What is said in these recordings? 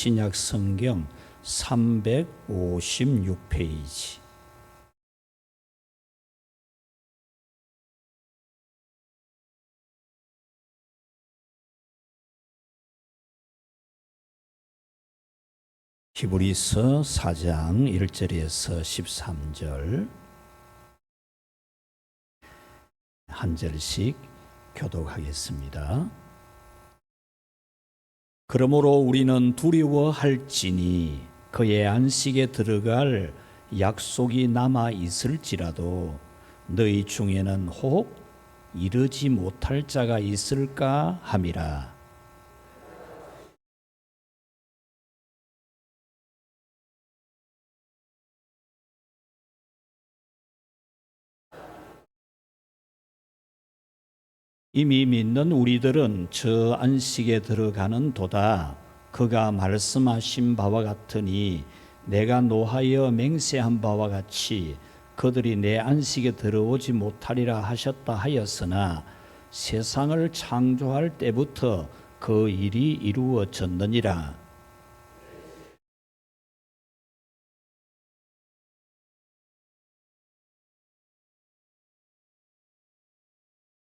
신약 성경 356페이지. 히브리서 4장 1절에서 13절 한 절씩 교독하겠습니다. 그러므로 우리는 두려워할지니 그의 안식에 들어갈 약속이 남아 있을지라도 너희 중에는 혹 이르지 못할 자가 있을까 함이라. 이미 믿는 우리들은 저 안식에 들어가는 도다. 그가 말씀하신 바와 같으니 내가 노하여 맹세한 바와 같이 그들이 내 안식에 들어오지 못하리라 하셨다 하였으나 세상을 창조할 때부터 그 일이 이루어졌느니라.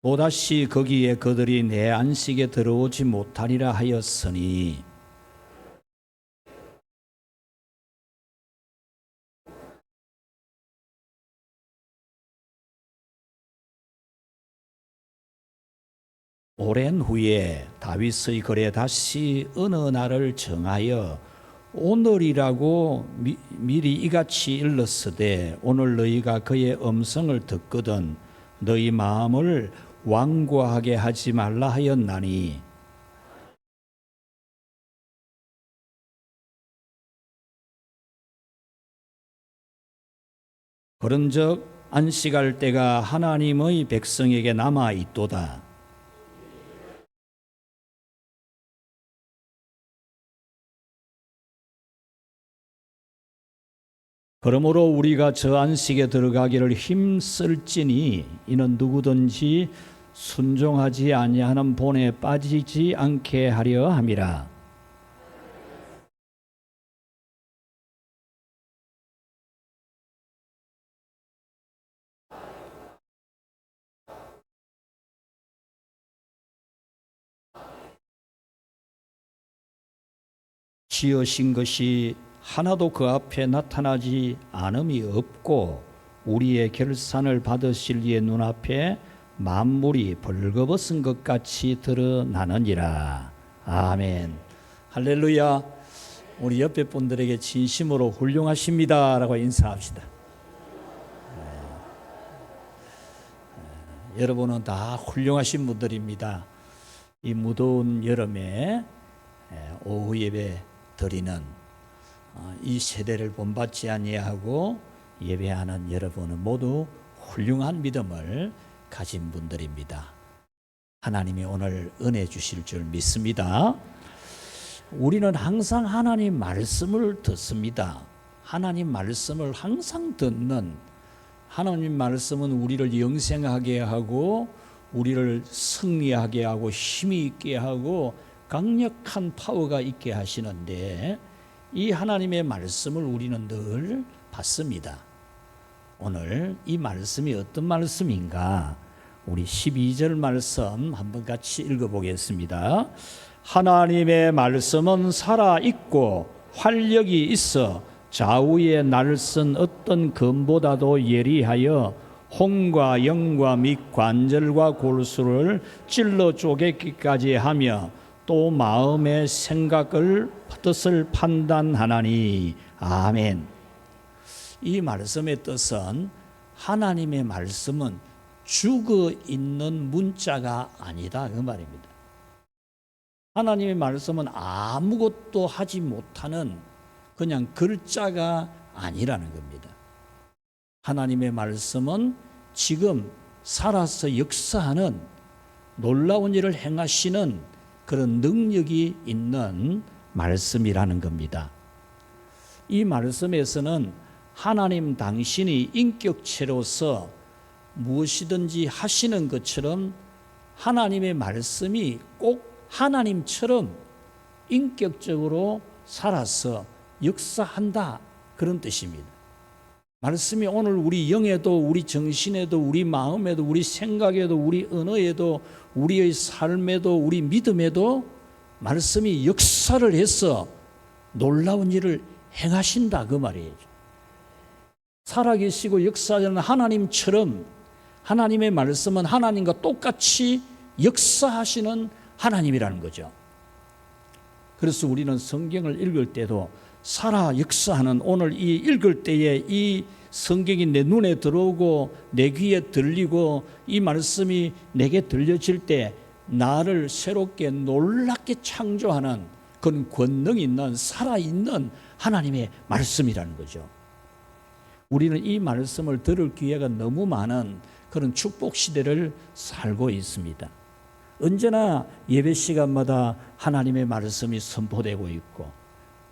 또다시 거기에 그들이 내 안식에 들어오지 못하리라 하였으니 오랜 후에 다윗의 글에 다시 어느 날을 정하여 오늘이라고 미리 이같이 일렀으되 오늘 너희가 그의 음성을 듣거든 너희 마음을 완고하게 하지 말라 하였나니 그런즉 안식할 때가 하나님의 백성에게 남아 있도다. 그러므로 우리가 저 안식에 들어가기를 힘쓸지니 이는 누구든지 순종하지 아니하는 본에 빠지지 않게 하려 함이라. 지으신 것이 하나도 그 앞에 나타나지 않음이 없고 우리의 결산을 받으실 이의 눈앞에 만물이 벌거벗은 것 같이 드러나느니라. 아멘. 할렐루야. 우리 옆에 분들에게 진심으로 훌륭하십니다 라고 인사합시다. 여러분은 다 훌륭하신 분들입니다. 이 무더운 여름에 오후 예배 드리는 이 세대를 본받지 아니하고 예배하는 여러분은 모두 훌륭한 믿음을 가진 분들입니다. 하나님이 오늘 은혜 주실 줄 믿습니다. 우리는 항상 하나님 말씀을 듣습니다. 하나님 말씀을 항상 듣는 하나님 말씀은 우리를 영생하게 하고 우리를 승리하게 하고 힘이 있게 하고 강력한 파워가 있게 하시는데 이 하나님의 말씀을 우리는 늘 받습니다. 오늘 이 말씀이 어떤 말씀인가? 우리 12절 말씀 한번 같이 읽어보겠습니다. 하나님의 말씀은 살아있고 활력이 있어 좌우에 날선 어떤 검보다도 예리하여 혼과 영과 및 관절과 골수를 찔러 쪼개기까지 하며 또 마음의 생각을 뜻을 판단하나니. 아멘. 이 말씀의 뜻은 하나님의 말씀은 죽어 있는 문자가 아니다 그 말입니다. 하나님의 말씀은 아무것도 하지 못하는 그냥 글자가 아니라는 겁니다. 하나님의 말씀은 지금 살아서 역사하는 놀라운 일을 행하시는 그런 능력이 있는 말씀이라는 겁니다. 이 말씀에서는 하나님 당신이 인격체로서 무엇이든지 하시는 것처럼 하나님의 말씀이 꼭 하나님처럼 인격적으로 살아서 역사한다, 그런 뜻입니다. 말씀이 오늘 우리 영에도, 우리 정신에도, 우리 마음에도, 우리 생각에도, 우리 언어에도, 우리의 삶에도, 우리 믿음에도 말씀이 역사를 해서 놀라운 일을 행하신다, 그 말이에요. 살아계시고 역사하는 하나님처럼 하나님의 말씀은 하나님과 똑같이 역사하시는 하나님이라는 거죠. 그래서 우리는 성경을 읽을 때도 살아 역사하는, 오늘 이 읽을 때에 이 성경이 내 눈에 들어오고 내 귀에 들리고 이 말씀이 내게 들려질 때 나를 새롭게 놀랍게 창조하는 그런 권능 있는, 살아있는 하나님의 말씀이라는 거죠. 우리는 이 말씀을 들을 기회가 너무 많은 그런 축복 시대를 살고 있습니다. 언제나 예배 시간마다 하나님의 말씀이 선포되고 있고,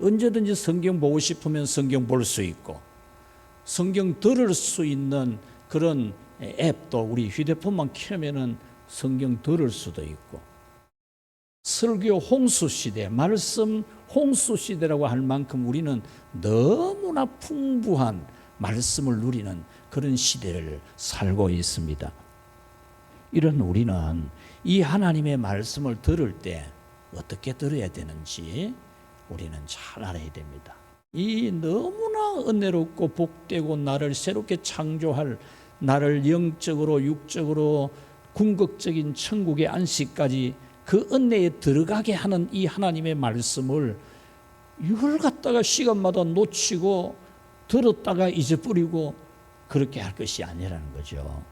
언제든지 성경 보고 싶으면 성경 볼 수 있고, 성경 들을 수 있는 그런 앱도 우리 휴대폰만 켜면은 성경 들을 수도 있고, 설교 홍수 시대, 말씀 홍수 시대라고 할 만큼 우리는 너무나 풍부한 말씀을 누리는 그런 시대를 살고 있습니다. 이런 우리는 이 하나님의 말씀을 들을 때 어떻게 들어야 되는지 우리는 잘 알아야 됩니다. 이 너무나 은혜롭고 복되고 나를 새롭게 창조할, 나를 영적으로 육적으로 궁극적인 천국의 안식까지 그 은혜에 들어가게 하는 이 하나님의 말씀을 이걸 갖다가 시간마다 놓치고 들었다가 잊어버리고 그렇게 할 것이 아니라는 거죠.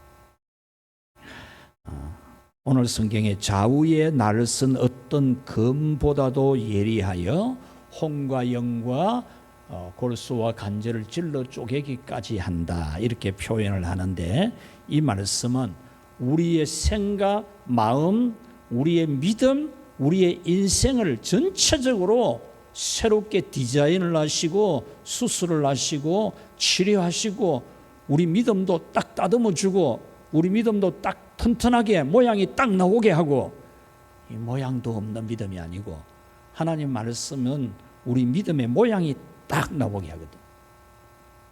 오늘 성경에 좌우에 날을 쓴 어떤 검보다도 예리하여 홍과 영과 골수와 간절을 찔러 쪼개기까지 한다, 이렇게 표현을 하는데, 이 말씀은 우리의 생각, 마음, 우리의 믿음, 우리의 인생을 전체적으로 새롭게 디자인을 하시고 수술을 하시고 치료하시고, 우리 믿음도 딱 다듬어 주고, 우리 믿음도 딱 튼튼하게 모양이 딱 나오게 하고, 이 모양도 없는 믿음이 아니고 하나님 말씀은 우리 믿음의 모양이 딱 나오게 하거든.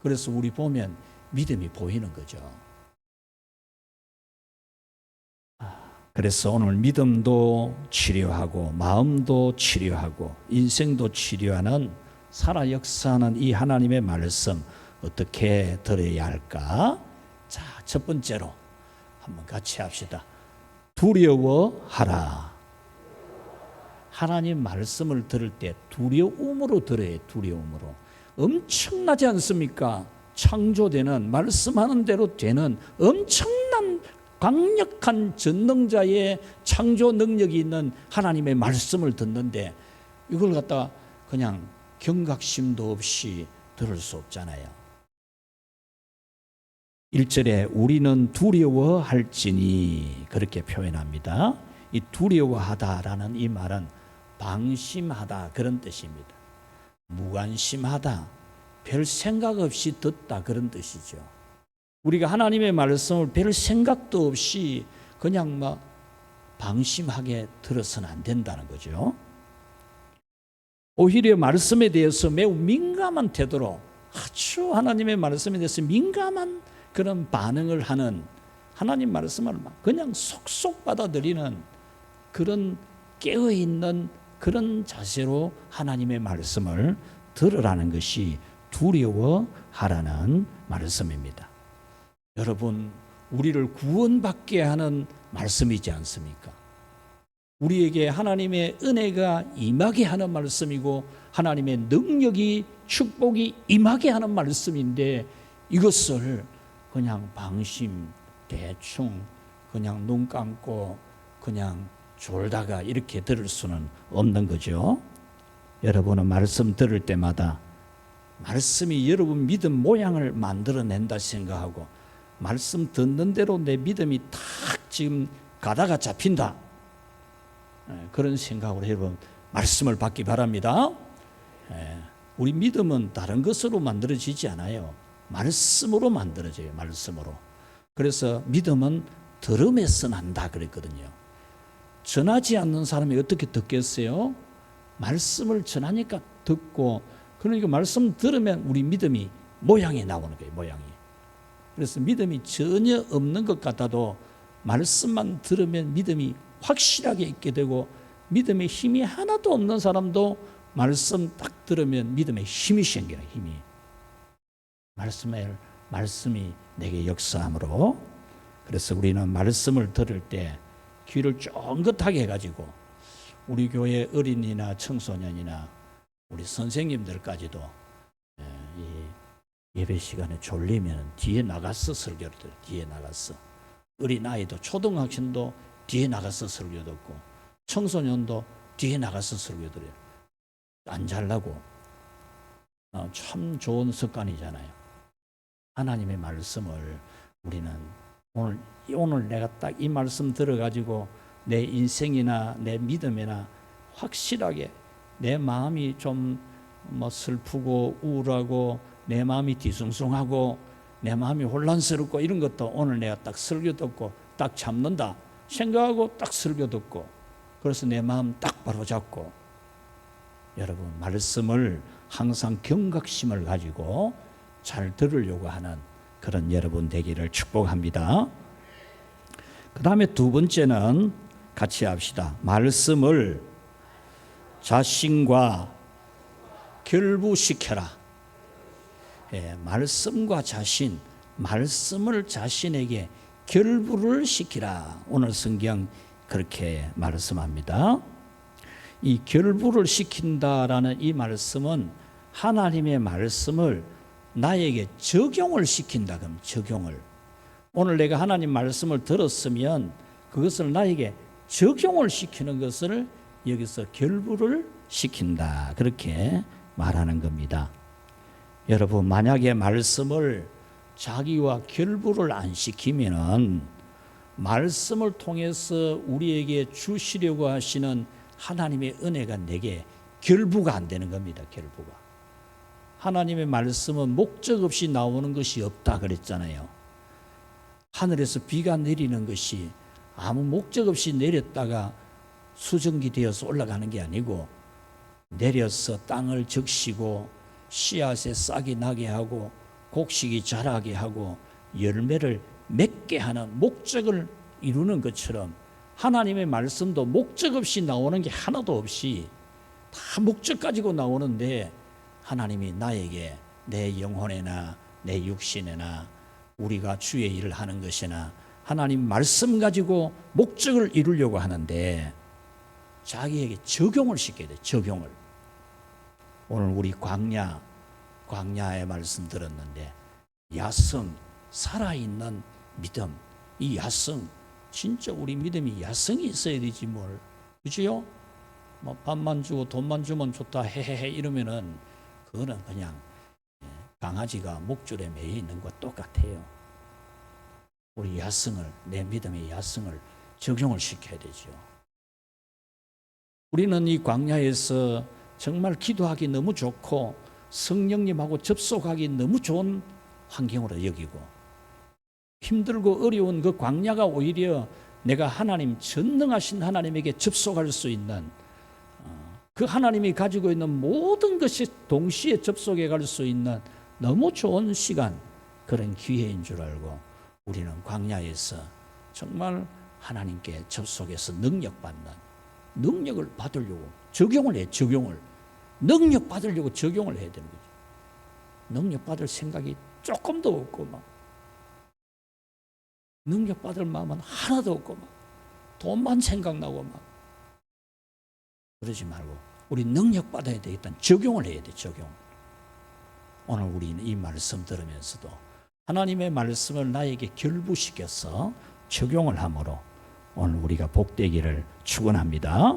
그래서 우리 보면 믿음이 보이는 거죠. 그래서 오늘 믿음도 치료하고 마음도 치료하고 인생도 치료하는, 살아 역사하는 이 하나님의 말씀 어떻게 들어야 할까? 자, 첫 번째로 한번 같이 합시다. 두려워하라. 하나님 말씀을 들을 때 두려움으로 들어야, 두려움으로. 엄청나지 않습니까? 창조되는, 말씀하는 대로 되는 엄청난 강력한 전능자의 창조 능력이 있는 하나님의 말씀을 듣는데, 이걸 갖다가 그냥 경각심도 없이 들을 수 없잖아요. 1절에 우리는 두려워할지니, 그렇게 표현합니다. 이 두려워하다라는 이 말은 방심하다, 그런 뜻입니다. 무관심하다, 별 생각 없이 듣다, 그런 뜻이죠. 우리가 하나님의 말씀을 별 생각도 없이 그냥 막 방심하게 들어서는 안 된다는 거죠. 오히려 말씀에 대해서 매우 민감한 태도로, 아주 하나님의 말씀에 대해서 민감한 그런 반응을 하는, 하나님 말씀을 그냥 속속 받아들이는 그런 깨어있는 그런 자세로 하나님의 말씀을 들으라는 것이 두려워하라는 말씀입니다. 여러분, 우리를 구원받게 하는 말씀이지 않습니까? 우리에게 하나님의 은혜가 임하게 하는 말씀이고 하나님의 능력이, 축복이 임하게 하는 말씀인데, 이것을 그냥 방심, 대충 그냥 눈 감고 그냥 졸다가 이렇게 들을 수는 없는 거죠. 여러분은 말씀 들을 때마다 말씀이 여러분 믿음 모양을 만들어낸다 생각하고, 말씀 듣는 대로 내 믿음이 탁 지금 가다가 잡힌다, 그런 생각으로 여러분 말씀을 받기 바랍니다. 우리 믿음은 다른 것으로 만들어지지 않아요. 말씀으로 만들어져요. 말씀으로. 그래서 믿음은 들음에서 난다 그랬거든요. 전하지 않는 사람이 어떻게 듣겠어요? 말씀을 전하니까 듣고, 그러니까 말씀 들으면 우리 믿음이 모양이 나오는 거예요. 모양이. 그래서 믿음이 전혀 없는 것 같아도 말씀만 들으면 믿음이 확실하게 있게 되고, 믿음의 힘이 하나도 없는 사람도 말씀 딱 들으면 믿음의 힘이 생겨요. 힘이. 말씀이 내게 역사함으로. 그래서 우리는 말씀을 들을 때 귀를 쫑긋하게 해가지고 우리 교회 어린이나 청소년이나 우리 선생님들까지도 이 예배 시간에 졸리면 뒤에 나가서 설교를 들어요. 뒤에 나가서. 어린아이도 초등학생도 뒤에 나가서 설교 듣고, 청소년도 뒤에 나가서 설교 들어요. 안 잘라고. 참 좋은 습관이잖아요. 하나님의 말씀을 우리는 오늘 내가 딱 이 말씀 들어가지고 내 인생이나 내 믿음이나 확실하게 내 마음이 좀 슬프고 우울하고 내 마음이 뒤숭숭하고 내 마음이 혼란스럽고 이런 것도 오늘 내가 딱 설교 듣고 딱 참는다 생각하고 딱 설교 듣고, 그래서 내 마음 딱 바로잡고, 여러분 말씀을 항상 경각심을 가지고 잘 들으려고 하는 그런 여러분 되기를 축복합니다. 그 다음에 두 번째는 같이 합시다. 말씀을 자신과 결부시켜라. 말씀과 자신, 말씀을 자신에게 결부를 시키라. 오늘 성경 그렇게 말씀합니다. 이 결부를 시킨다라는 이 말씀은 하나님의 말씀을 나에게 적용을 시킨다. 그럼 적용을. 오늘 내가 하나님 말씀을 들었으면 그것을 나에게 적용을 시키는 것을 여기서 결부를 시킨다. 그렇게 말하는 겁니다. 여러분, 만약에 말씀을 자기와 결부를 안 시키면은 말씀을 통해서 우리에게 주시려고 하시는 하나님의 은혜가 내게 결부가 안 되는 겁니다. 결부가. 하나님의 말씀은 목적 없이 나오는 것이 없다 그랬잖아요. 하늘에서 비가 내리는 것이 아무 목적 없이 내렸다가 수증기 되어서 올라가는 게 아니고, 내려서 땅을 적시고 씨앗에 싹이 나게 하고 곡식이 자라게 하고 열매를 맺게 하는 목적을 이루는 것처럼, 하나님의 말씀도 목적 없이 나오는 게 하나도 없이 다 목적 가지고 나오는데, 하나님이 나에게 내 영혼에나 내 육신에나 우리가 주의 일을 하는 것이나 하나님 말씀 가지고 목적을 이루려고 하는데 자기에게 적용을 시켜야 돼. 적용을. 오늘 우리 광야의 말씀 들었는데, 야성, 살아있는 믿음, 이 야성, 진짜 우리 믿음이 야성이 있어야 되지 뭘. 그죠? 밥만 주고 돈만 주면 좋다 헤헤헤 이러면은 그거는 그냥 강아지가 목줄에 매여 있는 것과 똑같아요. 우리 야성을, 내 믿음의 야성을 적용을 시켜야 되죠. 우리는 이 광야에서 정말 기도하기 너무 좋고 성령님하고 접속하기 너무 좋은 환경으로 여기고, 힘들고 어려운 그 광야가 오히려 내가 하나님, 전능하신 하나님에게 접속할 수 있는, 그 하나님이 가지고 있는 모든 것이 동시에 접속해 갈 수 있는 너무 좋은 시간, 그런 기회인 줄 알고 우리는 광야에서 정말 하나님께 접속해서 능력을 받으려고 적용을 해. 적용을. 능력 받으려고 적용을 해야 되는 거죠. 능력 받을 생각이 조금도 없고 능력 받을 마음은 하나도 없고 돈만 생각나고 그러지 말고 우리 능력 받아야 되겠다. 적용을 해야 돼. 적용. 오늘 우리는 이 말씀 들으면서도 하나님의 말씀을 나에게 결부시켜서 적용을 함으로 오늘 우리가 복되기를 축원합니다.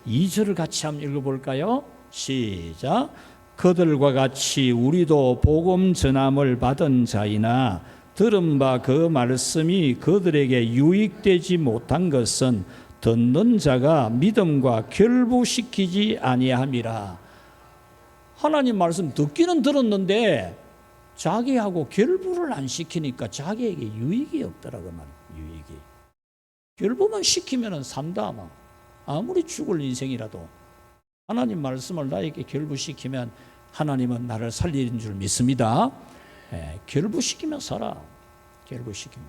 2절을 같이 한번 읽어볼까요? 시작. 그들과 같이 우리도 복음 전함을 받은 자이나 들은 바 그 말씀이 그들에게 유익되지 못한 것은 듣는 자가 믿음과 결부시키지 아니함이라. 하나님 말씀 듣기는 들었는데 자기하고 결부를 안 시키니까 자기에게 유익이 없더라고 말이야. 유익이. 결부만 시키면은 산다 아무리 죽을 인생이라도 하나님 말씀을 나에게 결부시키면 하나님은 나를 살리는 줄 믿습니다. 결부시키면 살아. 결부시키면.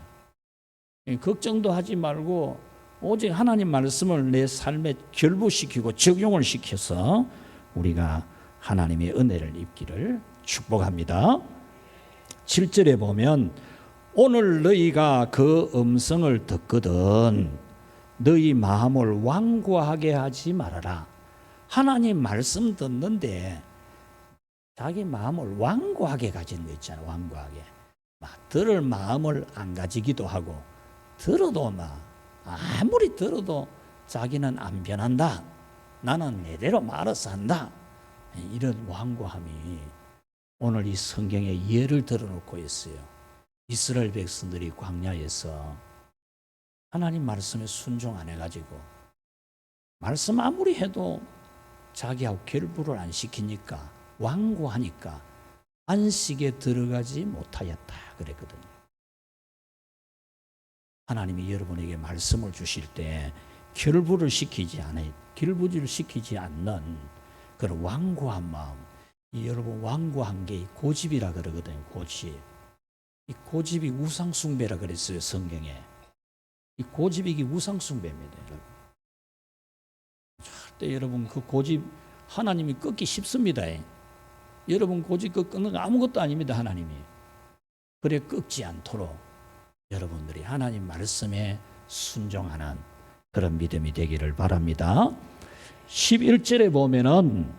걱정도 하지 말고 오직 하나님 말씀을 내 삶에 결부시키고 적용을 시켜서 우리가 하나님의 은혜를 입기를 축복합니다. 7절에 보면 오늘 너희가 그 음성을 듣거든 너희 마음을 완고하게 하지 말아라. 하나님 말씀 듣는데 자기 마음을 완고하게 가진 거 있잖아. 완고하게. 들을 마음을 안 가지기도 하고 들어도 아무리 들어도 자기는 안 변한다. 나는 내대로 말아서 한다. 이런 완고함이 오늘 이 성경에 예를 들어놓고 있어요. 이스라엘 백성들이 광야에서 하나님 말씀에 순종 안 해가지고 말씀 아무리 해도 자기하고 결부를 안 시키니까 완고하니까 안식에 들어가지 못하였다 그랬거든요. 하나님이 여러분에게 말씀을 주실 때 결부를 시키지 않는 그런 완고한 마음, 여러분 완고한 게 고집이라 그러거든요. 고집. 이 고집이 우상숭배라 그랬어요. 성경에. 이 고집이 우상숭배입니다. 여러분. 절대 여러분 그 고집 하나님이 꺾기 쉽습니다. 여러분 고집 꺾는 거 아무것도 아닙니다. 하나님이. 그래 꺾지 않도록 여러분들이 하나님 말씀에 순종하는 그런 믿음이 되기를 바랍니다. 11절에 보면은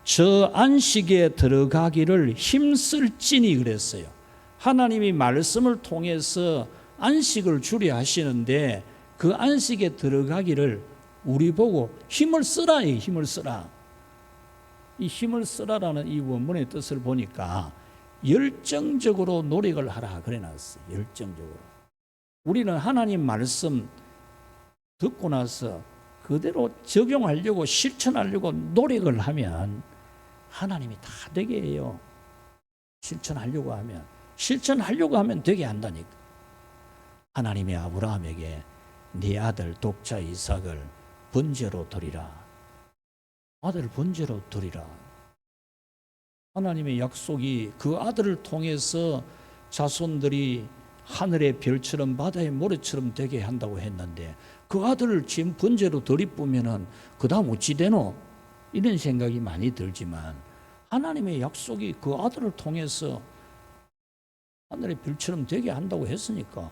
저 안식에 들어가기를 힘쓸지니 그랬어요. 하나님이 말씀을 통해서 안식을 주려 하시는데 그 안식에 들어가기를 우리 보고 힘을 쓰라. 힘을 쓰라. 이 힘을 쓰라라는 이 원문의 뜻을 보니까 열정적으로 노력을 하라 그래놨어요. 열정적으로. 우리는 하나님 말씀 듣고 나서 그대로 적용하려고 실천하려고 노력을 하면 하나님이 다 되게 해요. 실천하려고 하면 되게 한다니까. 하나님이 아브라함에게 네 아들 독자 이삭을 번제로 드리라. 아들을 번제로 드리라. 하나님의 약속이 그 아들을 통해서 자손들이 하늘의 별처럼 바다의 모래처럼 되게 한다고 했는데 그 아들을 지금 번제로 들이쁘면은 그 다음 어찌 되노? 이런 생각이 많이 들지만 하나님의 약속이 그 아들을 통해서 하늘의 별처럼 되게 한다고 했으니까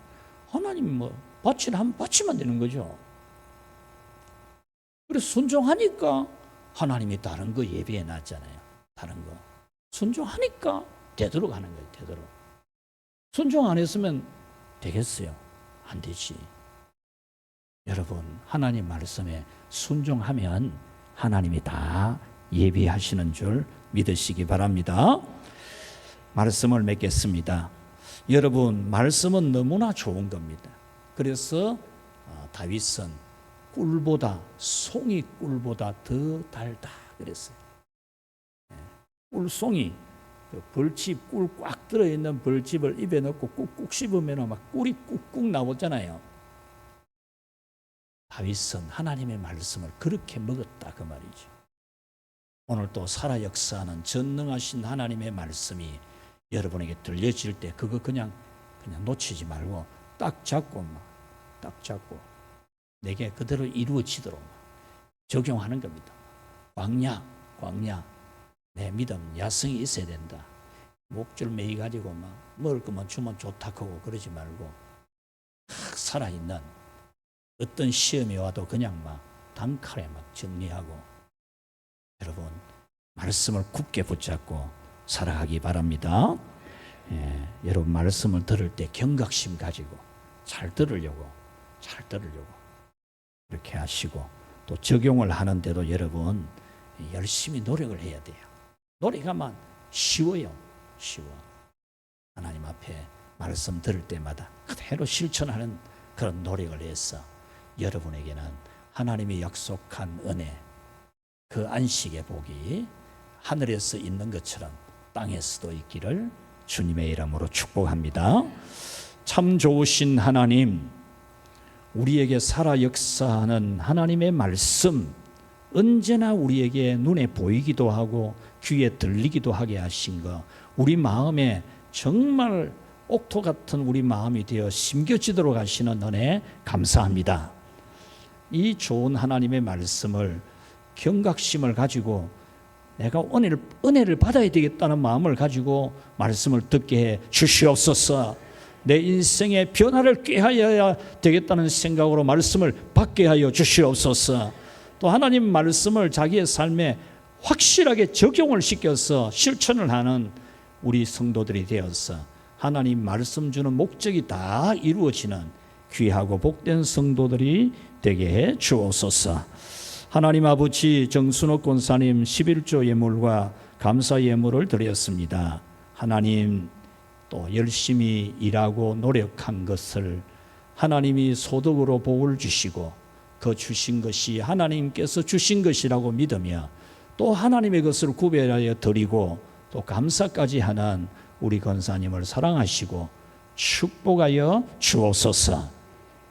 하나님 바치면 되는 거죠. 그래서 순종하니까 하나님이 다른 거 예비해 놨잖아요. 다른 거. 순종하니까 되도록 하는 거예요. 되도록. 순종 안 했으면 되겠어요? 안 되지. 여러분 하나님 말씀에 순종하면 하나님이 다 예비하시는 줄 믿으시기 바랍니다. 말씀을 맺겠습니다. 여러분 말씀은 너무나 좋은 겁니다. 그래서 다윗은 송이 꿀보다 더 달다 그랬어요. 꿀송이 벌집 꿀 꽉 들어있는 벌집을 입에 넣고 꾹꾹 씹으면 막 꿀이 꾹꾹 나오잖아요. 다윗은 하나님의 말씀을 그렇게 먹었다 그 말이죠. 오늘 또 살아 역사하는 전능하신 하나님의 말씀이 여러분에게 들려질 때 그거 그냥 놓치지 말고 딱 잡고 내게 그대로 이루어지도록 적용하는 겁니다. 광야 내 믿음 야성이 있어야 된다. 목줄 매이 가지고 먹을 것만 주면 좋다 하고 그러지 말고 살아있는 어떤 시험이 와도 그냥 단칼에 정리하고 여러분 말씀을 굳게 붙잡고 살아가기 바랍니다. 여러분 말씀을 들을 때 경각심 가지고 잘 들으려고 이렇게 하시고 또 적용을 하는데도 여러분 열심히 노력을 해야 돼요. 노력하면 쉬워요. 하나님 앞에 말씀 들을 때마다 그대로 실천하는 그런 노력을 해서 여러분에게는 하나님이 약속한 은혜, 그 안식의 복이 하늘에서 있는 것처럼 땅에서도 있기를 주님의 이름으로 축복합니다. 참 좋으신 하나님, 우리에게 살아 역사하는 하나님의 말씀, 언제나 우리에게 눈에 보이기도 하고 귀에 들리기도 하게 하신 것, 우리 마음에 정말 옥토 같은 우리 마음이 되어 심겨지도록 하시는 은혜 감사합니다. 이 좋은 하나님의 말씀을 경각심을 가지고 내가 은혜를 받아야 되겠다는 마음을 가지고 말씀을 듣게 해 주시옵소서. 내 인생의 변화를 꾀하여야 되겠다는 생각으로 말씀을 받게 하여 주시옵소서. 또 하나님 말씀을 자기의 삶에 확실하게 적용을 시켜서 실천을 하는 우리 성도들이 되어서 하나님 말씀 주는 목적이 다 이루어지는 귀하고 복된 성도들이 되게 해 주옵소서. 하나님 아버지, 정순옥 권사님 11조 예물과 감사 예물을 드렸습니다. 하나님, 또 열심히 일하고 노력한 것을 하나님이 소득으로 복을 주시고 그 주신 것이 하나님께서 주신 것이라고 믿으며 또 하나님의 것을 구별하여 드리고 또 감사까지 하는 우리 권사님을 사랑하시고 축복하여 주옵소서.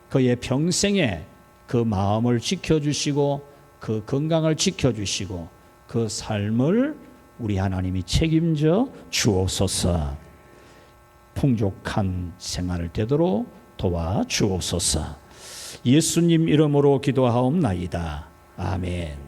그의 평생에 그 마음을 지켜주시고 그 건강을 지켜주시고 그 삶을 우리 하나님이 책임져 주옵소서. 풍족한 생활을 되도록 도와주옵소서. 예수님 이름으로 기도하옵나이다. 아멘.